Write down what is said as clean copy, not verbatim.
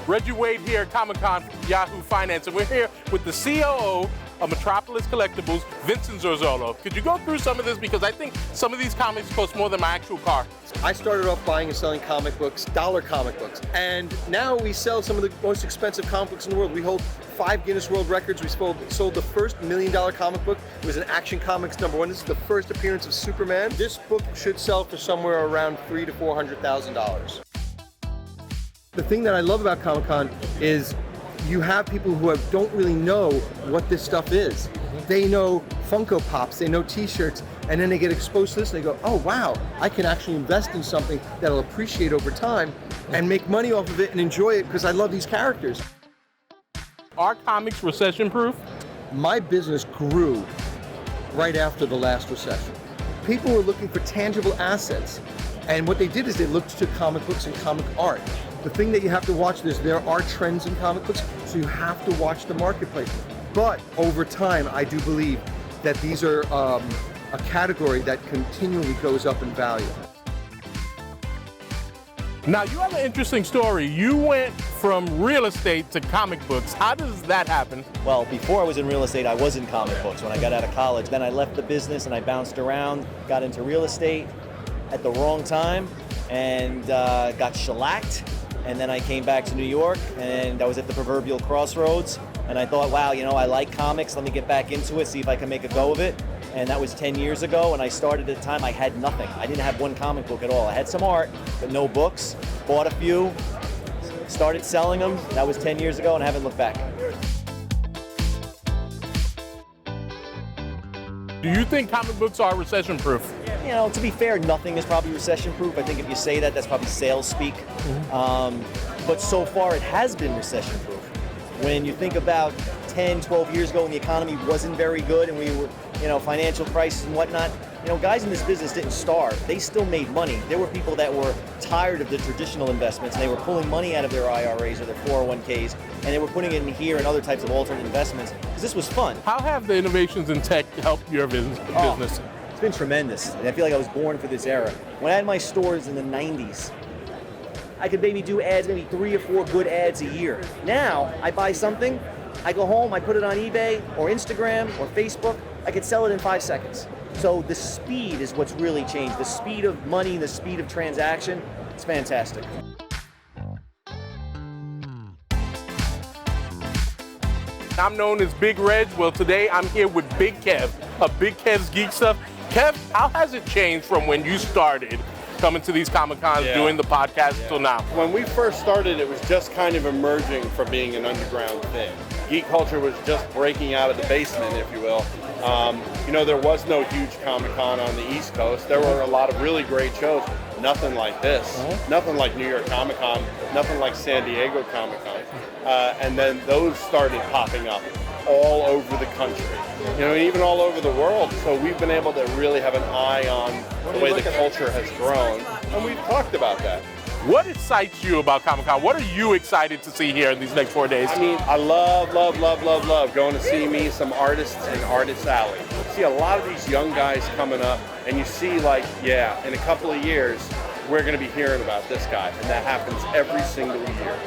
Reggie Wade here at Comic-Con Yahoo Finance, and we're here with the COO of Metropolis Collectibles, Vincent Zurzolo. Could you go through some of this? Because I think some of these comics cost more than my actual car. I started off buying and selling comic books, dollar comic books, and now we sell some of the most expensive comic books in the world. We hold 5 Guinness World Records. We sold the first $1 million comic book. It was an Action Comics #1. This is the first appearance of Superman. This book should sell for somewhere around $300,000 to $400,000. The thing that I love about Comic-Con is you have people who don't really know what this stuff is. They know Funko Pops, they know t-shirts, and then they get exposed to this and they go, oh wow, I can actually invest in something that I'll appreciate over time and make money off of it and enjoy it because I love these characters. Are comics recession-proof? My business grew right after the last recession. People were looking for tangible assets, and what they did is they looked to comic books and comic art. The thing that you have to watch is there are trends in comic books, so you have to watch the marketplace. But over time, I do believe that these are a category that continually goes up in value. Now, you have an interesting story. You went from real estate to comic books. How does that happen? Well, before I was in real estate, I was in comic books when I got out of college. Then I left the business and I bounced around, got into real estate at the wrong time, and got shellacked. And then I came back to New York, and I was at the proverbial crossroads, and I thought, wow, you know, I like comics, let me get back into it, see if I can make a go of it. And that was 10 years ago, and I started at a time I had nothing. I didn't have one comic book at all. I had some art, but no books. Bought a few, started selling them. That was 10 years ago, and I haven't looked back. Do you think comic books are recession-proof? You know, to be fair, nothing is probably recession-proof. I think if you say that, that's probably sales speak. But so far, it has been recession-proof. When you think about 10, 12 years ago when the economy wasn't very good and we were, you know, financial crisis and whatnot, you know, guys in this business didn't starve. They still made money. There were people that were tired of the traditional investments, and they were pulling money out of their IRAs or their 401ks, and they were putting it in here and other types of alternate investments, because this was fun. How have the innovations in tech helped your business? It's been tremendous, and I feel like I was born for this era. When I had my stores in the 90s, I could maybe do ads, maybe 3 or 4 good ads a year. Now, I buy something, I go home, I put it on eBay or Instagram or Facebook, I could sell it in 5 seconds. So the speed is what's really changed. The speed of money, the speed of transaction, it's fantastic. I'm known as Big Reg. Well, today I'm here with Big Kev of Big Kev's Geek Stuff. Kev, how has it changed from when you started coming to these Comic-Cons, doing the podcast till now? When we first started, it was just kind of emerging from being an underground thing. Geek culture was just breaking out of the basement, if you will. You know, there was no huge Comic-Con on the East Coast. There were a lot of really great shows. Nothing like this. Nothing like New York Comic-Con. Nothing like San Diego Comic-Con. And then those started popping up all over the country. You know, even all over the world. So we've been able to really have an eye on the way the culture has grown. And we've talked about that. What excites you about Comic-Con? What are you excited to see here in these next 4 days? I mean, I love going to see me some artists in Artist Alley. You see a lot of these young guys coming up, and you see like, yeah, in a couple of years, we're going to be hearing about this guy, and that happens every single year.